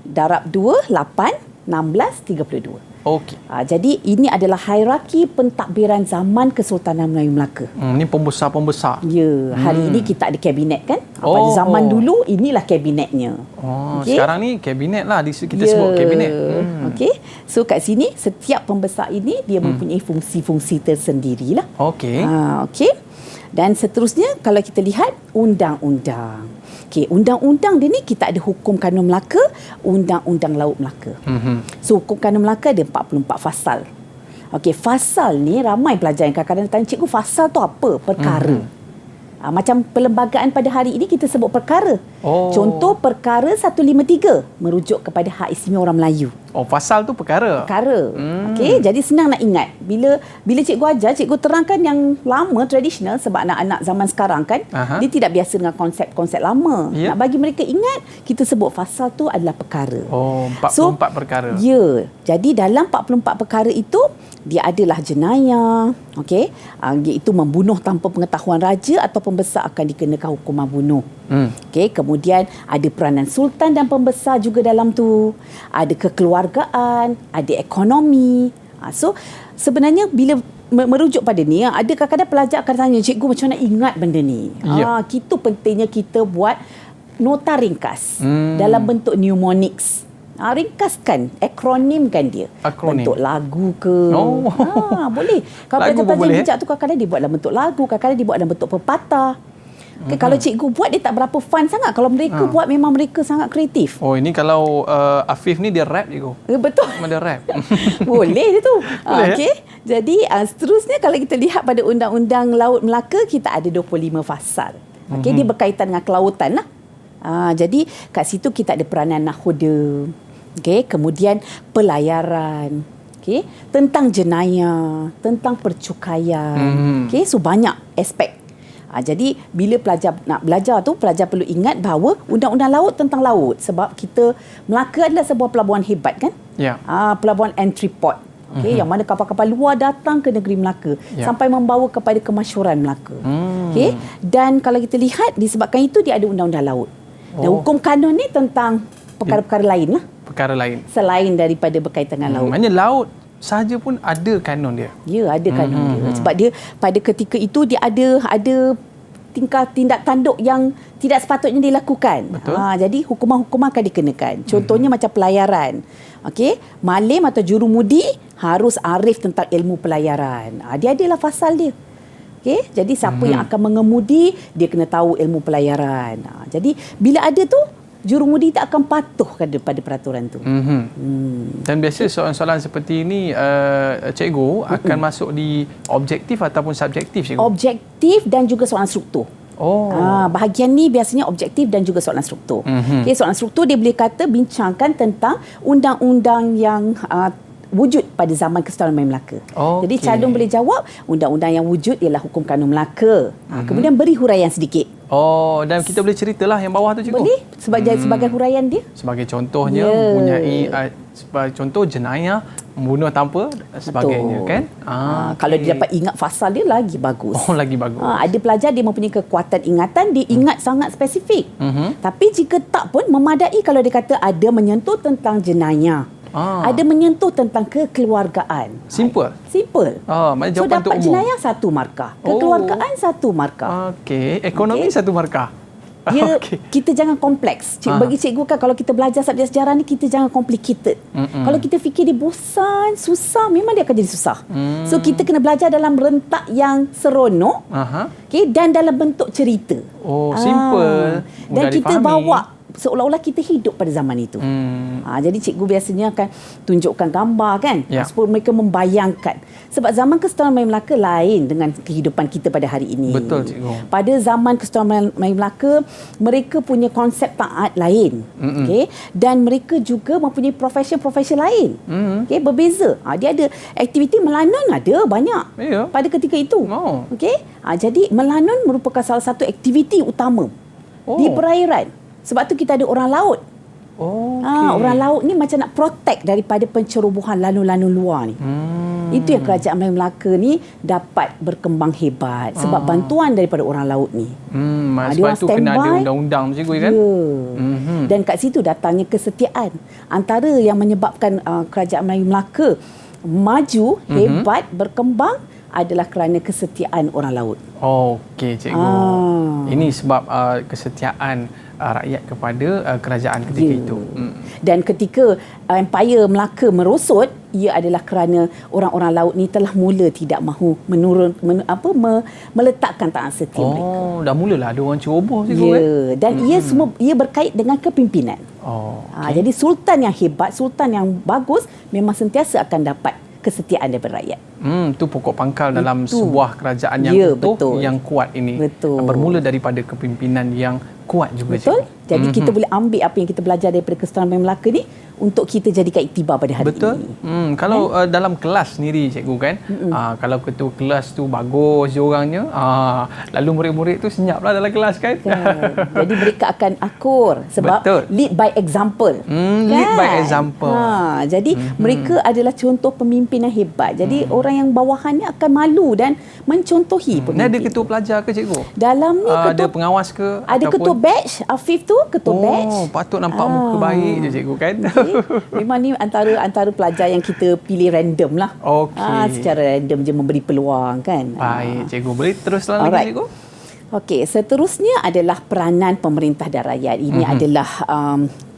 darab 2, 8, 16, 32. Okey. Jadi ini adalah hierarki pentadbiran zaman Kesultanan Melayu Melaka. Ini pembesar-pembesar. Ya, hari ini kita ada kabinet kan? Pada zaman dulu inilah kabinetnya. Sekarang ni kabinet lah kita sebut kabinet. Okey. So kat sini setiap pembesar ini dia mempunyai fungsi-fungsi tersendirilah. Okey. Okey. Dan seterusnya kalau kita lihat undang-undang. Okey, undang-undang dia ni kita ada Hukum Kanun Melaka, Undang-Undang Laut Melaka. So Hukum Kanun Melaka ada 44 fasal. Okey, fasal ni ramai pelajar yang kadang-kadang tanya, cikgu fasal tu apa? Perkara. Macam perlembagaan pada hari ini kita sebut perkara. Contoh perkara 153 merujuk kepada hak istimewa orang Melayu. Fasal tu perkara. Perkara. Okey, jadi senang nak ingat. Bila cikgu ajar, cikgu terangkan yang lama tradisional sebab anak-anak zaman sekarang kan, dia tidak biasa dengan konsep-konsep lama. Nak bagi mereka ingat, kita sebut fasal tu adalah perkara. 44 perkara. Ya. Jadi dalam 44 perkara itu dia adalah jenayah, okey, iaitu membunuh tanpa pengetahuan raja atau pembesar akan dikenakan hukuman bunuh. Okey, kemudian ada peranan sultan dan pembesar juga dalam tu. Ada kekeluargaan, ada ekonomi. So sebenarnya bila merujuk pada ni, ada kadang-kadang pelajar akan tanya, cikgu macam mana ingat benda ni? Itu pentingnya kita buat nota ringkas dalam bentuk mnemonics. Ringkaskan, akronimkan dia. Bentuk lagu ke. Boleh. Kalau pelajar-pelajar bijak tu kadang-kadang dia buat dalam bentuk lagu, kadang-kadang dia buat dalam bentuk pepatah. Kalau cikgu buat, dia tak berapa fun sangat. Kalau mereka buat, memang mereka sangat kreatif. Ini kalau Afif ni dia rap cikgu. Betul. Dia rap. Boleh dia tu. Boleh, Okey. Jadi seterusnya kalau kita lihat pada Undang-Undang Laut Melaka, kita ada 25 fasal. Okey, dia berkaitan dengan kelautan lah. Jadi kat situ kita ada peranan nakhoda. Okey, kemudian pelayaran. Okey, tentang jenayah, tentang percukaian. Okey, so banyak aspek. Jadi bila pelajar nak belajar tu, pelajar perlu ingat bahawa undang-undang laut tentang laut, sebab kita Melaka adalah sebuah pelabuhan hebat kan? Ya. Pelabuhan entry port. Okey, yang mana kapal-kapal luar datang ke negeri Melaka sampai membawa kepada kemasyhuran Melaka. Okey, dan kalau kita lihat disebabkan itu dia ada undang-undang laut. Dan hukum kanun ni tentang perkara-perkara lain lah. Perkara lain. Selain daripada berkaitan dengan laut. Maknanya laut sahaja pun ada kanun dia. Ya, ada kanun dia. Sebab dia pada ketika itu dia ada tindak tanduk yang tidak sepatutnya dilakukan. Jadi hukuman-hukuman akan dikenakan. Contohnya macam pelayaran. Okey, malim atau jurumudi harus arif tentang ilmu pelayaran. Dia adalah fasal dia. Okey, jadi siapa yang akan mengemudi, dia kena tahu ilmu pelayaran. Jadi bila ada tu, jurumudi tak akan patuh pada peraturan tu. Dan biasa soalan-soalan seperti ini, cikgu akan masuk di objektif ataupun subjektif, cikgu? Objektif dan juga soalan struktur. Bahagian ni biasanya objektif dan juga soalan struktur. Okay, soalan struktur dia boleh kata bincangkan tentang undang-undang yang wujud pada zaman Kesultanan Melayu Melaka. Jadi calon boleh jawab undang-undang yang wujud ialah Hukum Kanun Melaka. Kemudian beri huraian sedikit. Dan kita boleh ceritalah yang bawah tu, cikgu? Boleh, sebagai huraian dia. Sebagai contohnya, mempunyai sebagai contoh jenayah, membunuh tanpa sebagainya. Kan? Kalau dia dapat ingat fasal dia, lagi bagus. Lagi bagus. Ada pelajar dia mempunyai kekuatan ingatan, dia ingat sangat spesifik. Tapi jika tak pun memadai kalau dia kata ada menyentuh tentang jenayah. Ada menyentuh tentang kekeluargaan. Simple. So dapat jenayah 1 markah, kekeluargaan 1 markah. Okey, ekonomi 1 markah. Dia kita jangan kompleks. Bagi cikgu kan kalau kita belajar subjek sejarah ni kita jangan complicated. Kalau kita fikir dia bosan, susah, memang dia akan jadi susah. So kita kena belajar dalam rentak yang seronok. Dan dalam bentuk cerita. Simple. Dan kita bawa seolah-olah kita hidup pada zaman itu. Jadi cikgu biasanya akan tunjukkan gambar kan, supaya mereka membayangkan. Sebab zaman Kesultanan Melayu Melaka lain dengan kehidupan kita pada hari ini. Betul cikgu. Pada zaman Kesultanan Melayu Melaka, mereka punya konsep taat lain. Dan mereka juga mempunyai profesi-profesi lain. Berbeza. Dia ada aktiviti melanon, ada banyak pada ketika itu. Jadi melanon merupakan salah satu aktiviti utama di perairan. Sebab tu kita ada orang laut. Orang laut ni macam nak protect daripada pencerobohan lanun-lanun luar ni. Itu yang kerajaan Melayu Melaka ni dapat berkembang hebat sebab bantuan daripada orang laut ni. Sebab tu kena ada undang-undang macam tu kan. Dan kat situ datangnya kesetiaan. Antara yang menyebabkan kerajaan Melayu Melaka maju, hebat, berkembang adalah kerana kesetiaan orang laut. Okey cikgu. Ini sebab kesetiaan rakyat kepada kerajaan ketika itu. Dan ketika Empire Melaka merosot, ia adalah kerana orang-orang laut ni telah mula tidak mahu meletakkan taat setia mereka. Dah mulalah ada orang ceroboh cikgu kan. Dan ia berkait dengan kepimpinan. Jadi sultan yang hebat, sultan yang bagus memang sentiasa akan dapat kesetiaan daripada rakyat. Itu pokok pangkal dalam sebuah kerajaan yang utuh, yang kuat ini. Bermula daripada kepimpinan yang kuat juga. Betul. Jadi kita boleh ambil apa yang kita belajar daripada Kesultanan Melayu Melaka ni untuk kita jadikan iktibar pada hari ini. Kalau dalam kelas sendiri cikgu kan, kalau ketua kelas tu bagus je orangnya, lalu murid-murid tu senyaplah dalam kelas kan. Jadi mereka akan akur sebab lead by example. Lead by example. Jadi mereka adalah contoh pemimpin yang hebat. Jadi orang yang bawahannya akan malu dan mencontohi pemimpin. Ada ketua pelajar ke cikgu? Dalam ni ada pengawas ke? Ada ketua batch, Afif tu ketua batch. Patut nampak muka baik je cikgu kan. Memang ni antara pelajar yang kita pilih random lah. Secara random je memberi peluang kan. Baik cikgu, boleh teruslah lagi cikgu. Okey, seterusnya adalah peranan pemerintah dan rakyat. Ini adalah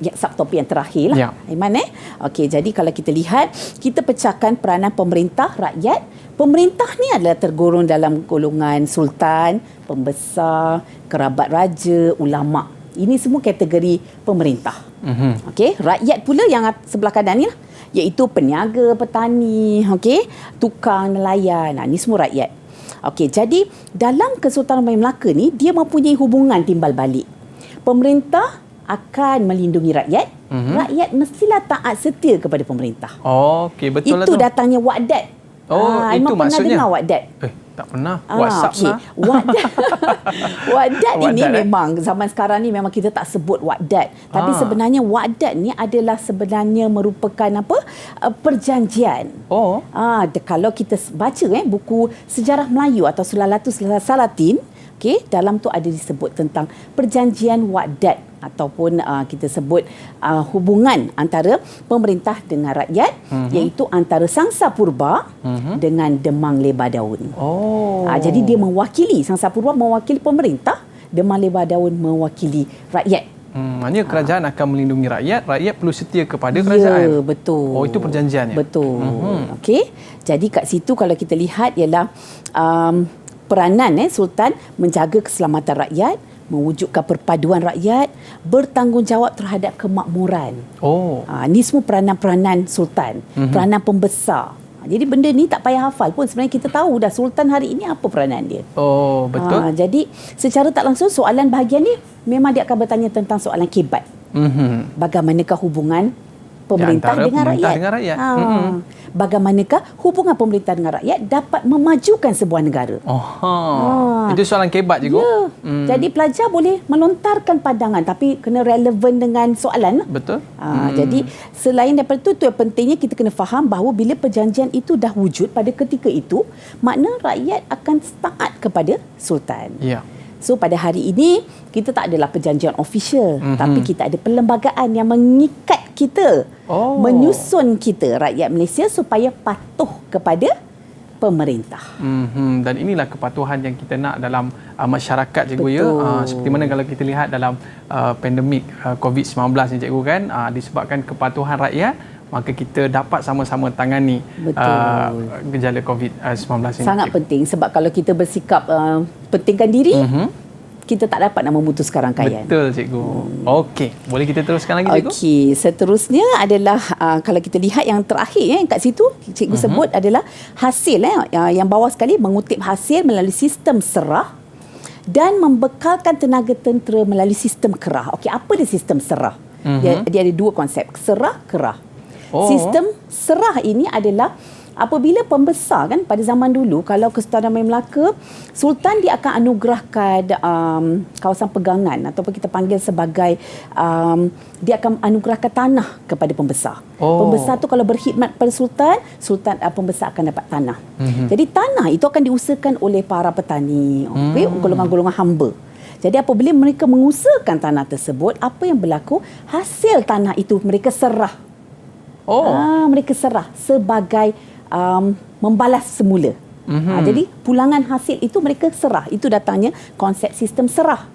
subtopik yang terakhir lah. Aiman Okey, jadi kalau kita lihat, kita pecahkan peranan pemerintah, rakyat. Pemerintah ni adalah tergolong dalam golongan sultan, pembesar, kerabat raja, ulama. Ini semua kategori pemerintah. Okey, rakyat pula yang sebelah kanan ni lah, iaitu peniaga, petani, okey, tukang, nelayan. Ini semua rakyat. Okey, jadi dalam Kesultanan Melayu Melaka ni dia mempunyai hubungan timbal balik. Pemerintah akan melindungi rakyat, rakyat mestilah taat setia kepada pemerintah. Okey, betul lah tu. Itu datangnya Waqdat. Itu maksudnya. Pernah dengar Waqdat? Tak pernah. WhatsApp lah. Waqdat ini memang zaman sekarang ni memang kita tak sebut Waqdat. Tapi sebenarnya Waqdat ni adalah sebenarnya merupakan perjanjian. Kalau kita baca buku sejarah Melayu atau Sulalatus Salatin, dalam tu ada disebut tentang perjanjian Waqdat ataupun kita sebut hubungan antara pemerintah dengan rakyat, iaitu antara Sangsa Purba dengan Demang Lebar Daun. Jadi dia mewakili, Sangsa Purba mewakili pemerintah, Demang Lebar Daun mewakili rakyat. Maknanya kerajaan akan melindungi rakyat, rakyat perlu setia kepada kerajaan. Betul. Itu perjanjiannya. Betul. Okey. Jadi kat situ kalau kita lihat ialah peranan Sultan menjaga keselamatan rakyat, mewujudkan perpaduan rakyat, bertanggungjawab terhadap kemakmuran. Ini semua peranan-peranan Sultan, peranan pembesar. Jadi benda ni tak payah hafal pun, sebenarnya kita tahu dah Sultan hari ini apa peranan dia. Betul. Jadi secara tak langsung soalan bahagian ni memang dia akan bertanya tentang soalan kebat. Bagaimanakah hubungan pemerintah dengan rakyat? Bagaimanakah hubungan pemerintah dengan rakyat dapat memajukan sebuah negara? Itu soalan kebat je. Jadi pelajar boleh melontarkan pandangan tapi kena relevan dengan soalan. Betul. Jadi selain daripada itu yang pentingnya kita kena faham bahawa bila perjanjian itu dah wujud pada ketika itu, makna rakyat akan taat kepada sultan. So pada hari ini kita tak adalah perjanjian official, tapi kita ada perlembagaan yang mengikat kita, menyusun kita rakyat Malaysia supaya patuh kepada pemerintah. Dan inilah kepatuhan yang kita nak dalam masyarakat, cikgu. Ya. Seperti mana kalau kita lihat dalam pandemik COVID-19 ni, cikgu, kan, disebabkan kepatuhan rakyat, maka kita dapat sama-sama tangani gejala COVID-19 ini. Sangat penting, sebab kalau kita bersikap pentingkan diri, kita tak dapat nak memutuskan rangkaian. Betul, cikgu. Okey, boleh kita teruskan lagi, cikgu? Okey, seterusnya adalah kalau kita lihat yang terakhir yang kat situ cikgu sebut adalah hasil yang bawah sekali, mengutip hasil melalui sistem serah dan membekalkan tenaga tentera melalui sistem kerah. Okey, apa dia sistem serah? Dia ada dua konsep, serah, kerah. Sistem serah ini adalah apabila pembesar, kan, pada zaman dulu kalau Kesultanan Melaka, Sultan dia akan anugerahkan kawasan pegangan ataupun kita panggil sebagai dia akan anugerahkan tanah kepada pembesar. Pembesar tu kalau berkhidmat pada Sultan pembesar akan dapat tanah. Jadi tanah itu akan diusahakan oleh para petani, golongan-golongan hamba. Jadi apabila mereka mengusahakan tanah tersebut, apa yang berlaku? Hasil tanah itu mereka serah. Mereka serah sebagai membalas semula. Jadi pulangan hasil itu mereka serah. Itu datangnya konsep sistem serah.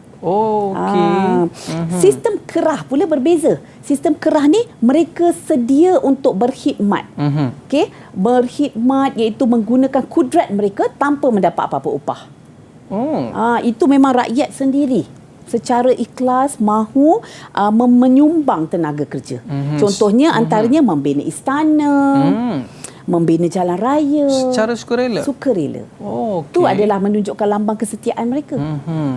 Sistem kerah pula berbeza. Sistem kerah ni mereka sedia untuk berkhidmat. Okey, berkhidmat iaitu menggunakan kudrat mereka tanpa mendapat apa-apa upah. Itu memang rakyat sendiri secara ikhlas mahu menyumbang tenaga kerja. Contohnya antaranya membina istana, membina jalan raya secara sukarela. Itu adalah menunjukkan lambang kesetiaan mereka.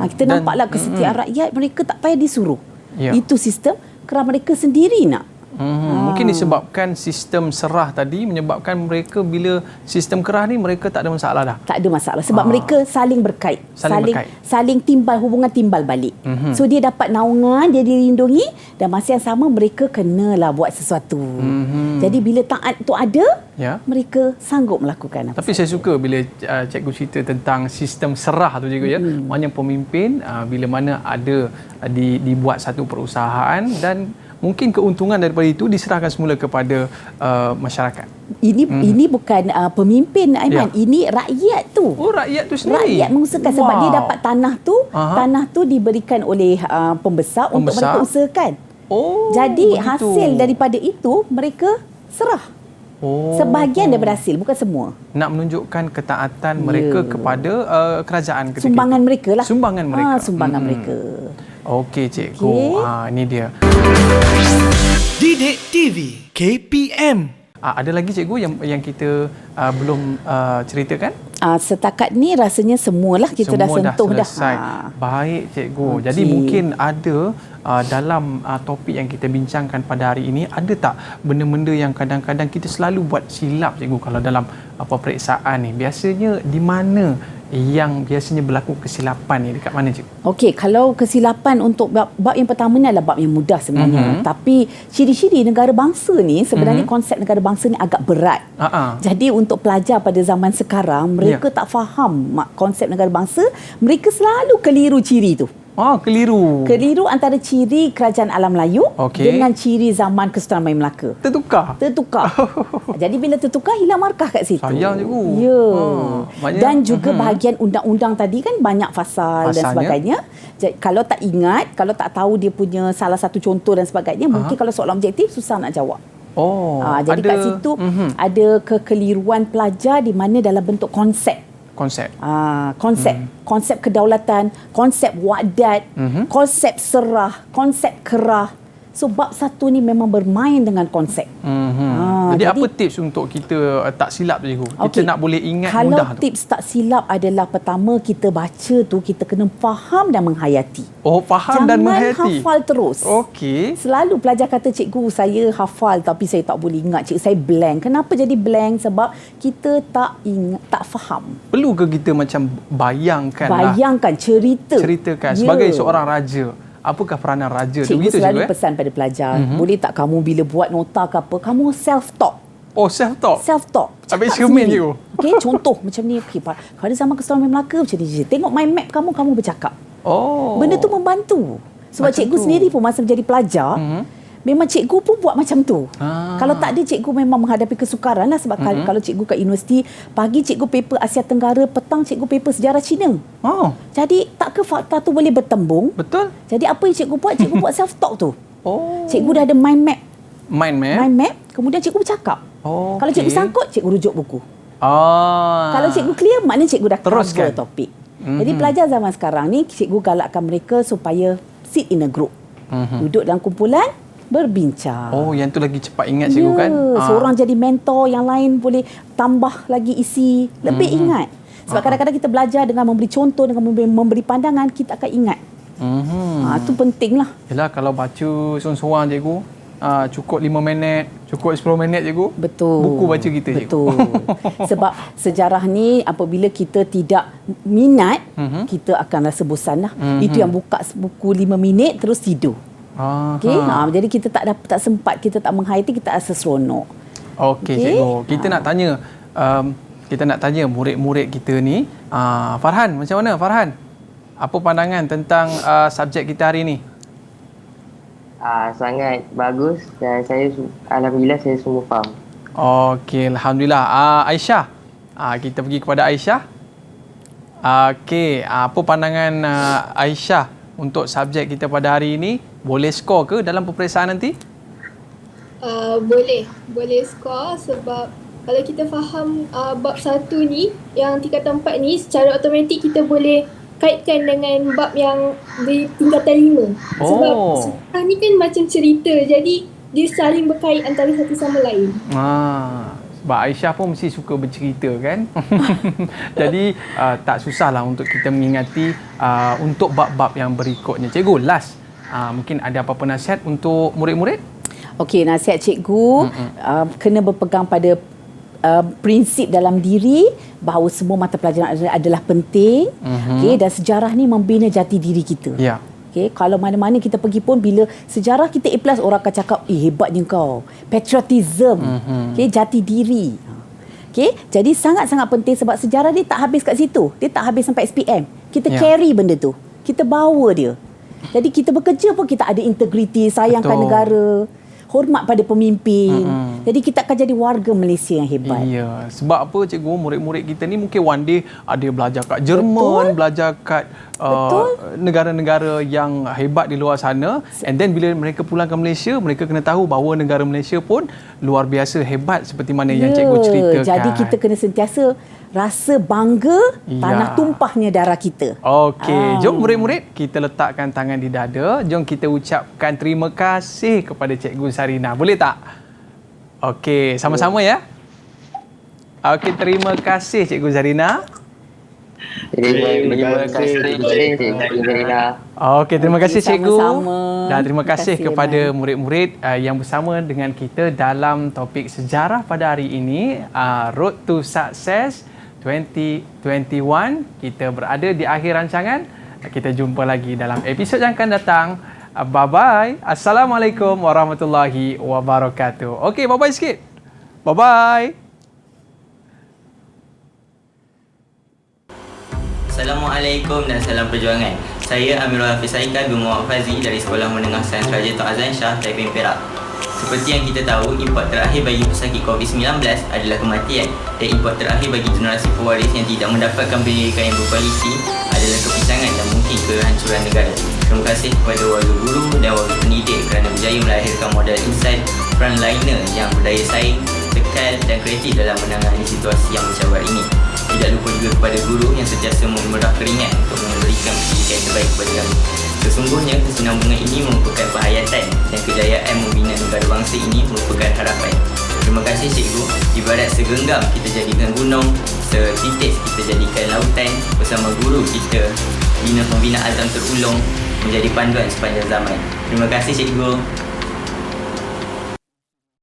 Kita nampaklah kesetiaan rakyat, mereka tak payah disuruh. Itu sistem kerana mereka sendiri nak. Mungkin disebabkan sistem serah tadi menyebabkan mereka bila sistem kerah ni mereka tak ada masalah dah. Tak ada masalah sebab mereka saling berkait. Saling timbal, hubungan timbal balik. So dia dapat naungan, dia dilindungi dan masa yang sama mereka kenalah buat sesuatu. Jadi bila taat tu ada, mereka sanggup melakukan apa. Tapi saya suka bila cikgu cerita tentang sistem serah tu, cikgu, ya. Maknanya pemimpin bila mana ada dibuat satu perusahaan dan mungkin keuntungan daripada itu diserahkan semula kepada masyarakat. Ini bukan pemimpin, Aiman. Ini rakyat tu. Rakyat tu sendiri. Rakyat mengusahakan sebab dia dapat tanah tu. Tanah tu diberikan oleh pembesar untuk mereka usahakan. Jadi hasil daripada itu mereka serah. Sebahagian daripada hasil, bukan semua. Nak menunjukkan ketaatan mereka kepada kerajaan ketika sumbangan mereka lah. Sumbangan mereka. Sumbangan mereka. Okey, cikgu. Ini dia. Didik TV KPM. Ada lagi, cikgu, yang kita belum ceritakan? Setakat ni rasanya semualah kita dah sentuh dah. Baik, cikgu. Jadi mungkin ada dalam topik yang kita bincangkan pada hari ini, ada tak benda-benda yang kadang-kadang kita selalu buat silap, cikgu, kalau dalam peperiksaan ni? Biasanya di mana yang biasanya berlaku kesilapan ni, dekat mana, cikgu? Okey, kalau kesilapan untuk bab yang pertama ni adalah bab yang mudah sebenarnya. Tapi ciri-ciri negara bangsa ni sebenarnya konsep negara bangsa ni agak berat. Jadi untuk pelajar pada zaman sekarang, mereka tak faham konsep negara bangsa, mereka selalu keliru ciri tu. Keliru antara ciri kerajaan alam Melayu dengan ciri zaman Kesultanan Melaka. Tertukar. Jadi bila tertukar, hilang markah kat situ. Sayang, cikgu. Dan juga bahagian undang-undang tadi kan banyak fasal dan sebagainya. Jadi, kalau tak ingat, kalau tak tahu dia punya salah satu contoh dan sebagainya, mungkin kalau soalan objektif susah nak jawab. Jadi kat situ ada kekeliruan pelajar di mana dalam bentuk konsep kedaulatan, konsep wadat, konsep serah, konsep kerah. So bab satu ni memang bermain dengan konsep. Jadi apa tips untuk kita tak silap, cikgu? Kita nak boleh ingat kalau mudah tu. Kalau tips tak silap adalah pertama, kita baca tu kita kena faham dan menghayati. Faham dan menghayati. Jangan hafal terus. Selalu pelajar kata, cikgu saya hafal tapi saya tak boleh ingat, cikgu saya blank. Kenapa jadi blank? Sebab kita tak ingat, tak faham. Perlu ke kita macam bayangkan ceritakan sebagai seorang raja? Apakah peranan raja tu? Cikgu selalu pesan pada pelajar, boleh tak kamu bila buat nota ke apa, kamu self-talk. Self-talk. Habis cermin, cikgu. Okey, contoh macam ni. Pada zaman Kesultanan Melaka macam ni. Tengok mind map kamu bercakap. Benda tu membantu. Sebab macam cikgu sendiri pun masa menjadi pelajar, memang cikgu pun buat macam tu. Kalau tak ada, cikgu memang menghadapi kesukaran lah. Sebab kalau cikgu kat universiti, pagi cikgu paper Asia Tenggara, petang cikgu paper sejarah Cina. Jadi tak ke fakta tu boleh bertembung? Betul. Jadi apa yang cikgu buat? Cikgu buat self-talk tu. Cikgu dah ada mind map. Mind map, kemudian cikgu bercakap. Kalau cikgu sangkut, cikgu rujuk buku. Kalau cikgu clear, maknanya cikgu dah cover topik. Jadi pelajar zaman sekarang ni, cikgu galakkan mereka supaya sit in a group. Duduk dalam kumpulan, berbincang. Yang tu lagi cepat ingat cikgu kan? Seorang jadi mentor, yang lain boleh tambah lagi isi. Lebih ingat. Sebab kadang-kadang kita belajar dengan memberi contoh, dengan memberi pandangan, kita akan ingat. Itu penting lah. Yelah, kalau baca seorang-seorang cikgu, cukup 5 minit, cukup 10 minit cikgu. Betul. Buku baca kita cikgu. Betul. Sebab sejarah ni apabila kita tidak minat, kita akan rasa bosan lah. Itu yang buka buku 5 minit terus tidur. Okay? Jadi kita tak sempat, kita tak menghayati, kita rasa seronok. Okey, cikgu. Kita nak tanya murid-murid kita ni. Farhan, macam mana Farhan? Apa pandangan tentang subjek kita hari ni? Sangat bagus dan alhamdulillah saya semua faham. Okey, alhamdulillah. Aisyah. Kita pergi kepada Aisyah. Okey, apa pandangan Aisyah untuk subjek kita pada hari ini? Boleh skor ke dalam peperiksaan nanti? Boleh skor sebab kalau kita faham bab 1 ni, yang tingkatan 4 ni, secara automatik kita boleh kaitkan dengan bab yang di tingkatan 5. Sebab sekarang ni kan macam cerita, jadi dia saling berkait antara satu sama lain. Sebab Aisyah pun mesti suka bercerita kan. Jadi tak susahlah untuk kita mengingati untuk bab-bab yang berikutnya. Cikgu, last, mungkin ada apa-apa nasihat untuk murid-murid? Okey, nasihat cikgu kena berpegang pada prinsip dalam diri bahawa semua mata pelajaran adalah penting. Dan sejarah ni membina jati diri kita. Kalau mana-mana kita pergi pun, bila sejarah kita A+, orang akan cakap, hebatnya kau. Patriotism, jati diri. Jadi sangat-sangat penting sebab sejarah dia tak habis kat situ. Dia tak habis sampai SPM. Kita carry benda tu. Kita bawa dia. Jadi kita bekerja pun kita ada integriti, sayangkan negara, hormat pada pemimpin. Jadi kita akan jadi warga Malaysia yang hebat. Ya, sebab apa cikgu, murid-murid kita ni mungkin one day ada belajar kat Jerman, belajar kat negara-negara yang hebat di luar sana, and then bila mereka pulang ke Malaysia, mereka kena tahu bahawa negara Malaysia pun luar biasa hebat seperti mana yang cikgu ceritakan. Jadi kita kena sentiasa rasa bangga tanah tumpahnya darah kita. Okey, jom murid-murid kita letakkan tangan di dada. Jom kita ucapkan terima kasih kepada Cikgu Zarina. Boleh tak? Okey, sama-sama ya. Okey, terima kasih Cikgu Zarina. Terima kasih Cikgu Zarina. Okey, terima kasih cikgu. Sama-sama. Dan terima kasih kepada murid-murid yang bersama dengan kita dalam topik sejarah pada hari ini, Road to Success 2021. Kita berada di akhir rancangan. Kita jumpa lagi dalam episod yang akan datang. Bye-bye. Assalamualaikum warahmatullahi wabarakatuh. Okey, bye-bye sikit. Bye-bye. Assalamualaikum dan salam perjuangan. Saya Amirul Hafiz Haikal bin Muhammad Fazi dari Sekolah Menengah Sains Raja Tok Azlan Shah, Taiping, Perak. Seperti yang kita tahu, import terakhir bagi pesakit COVID-19 adalah kematian, dan import terakhir bagi generasi pewaris yang tidak mendapatkan pendidikan yang berkualiti adalah kepisangan dan mungkin kehancuran negara. Terima kasih kepada warga guru dan warga pendidik kerana berjaya melahirkan modal insan frontliner yang berdaya saing, tekal dan kreatif dalam menangani situasi yang mencabar ini. Tidak lupa juga kepada guru yang sentiasa memerah keringat untuk memberikan pendidikan yang terbaik kepada kami. Sesungguhnya kesinambungan ini merupakan penghayatan dan kejayaan membina negara bangsa ini merupakan harapan. Terima kasih cikgu. Ibarat segenggam kita jadikan gunung, setitis kita jadikan lautan. Bersama guru kita bina pembina azam terulung menjadi panduan sepanjang zaman. Terima kasih cikgu.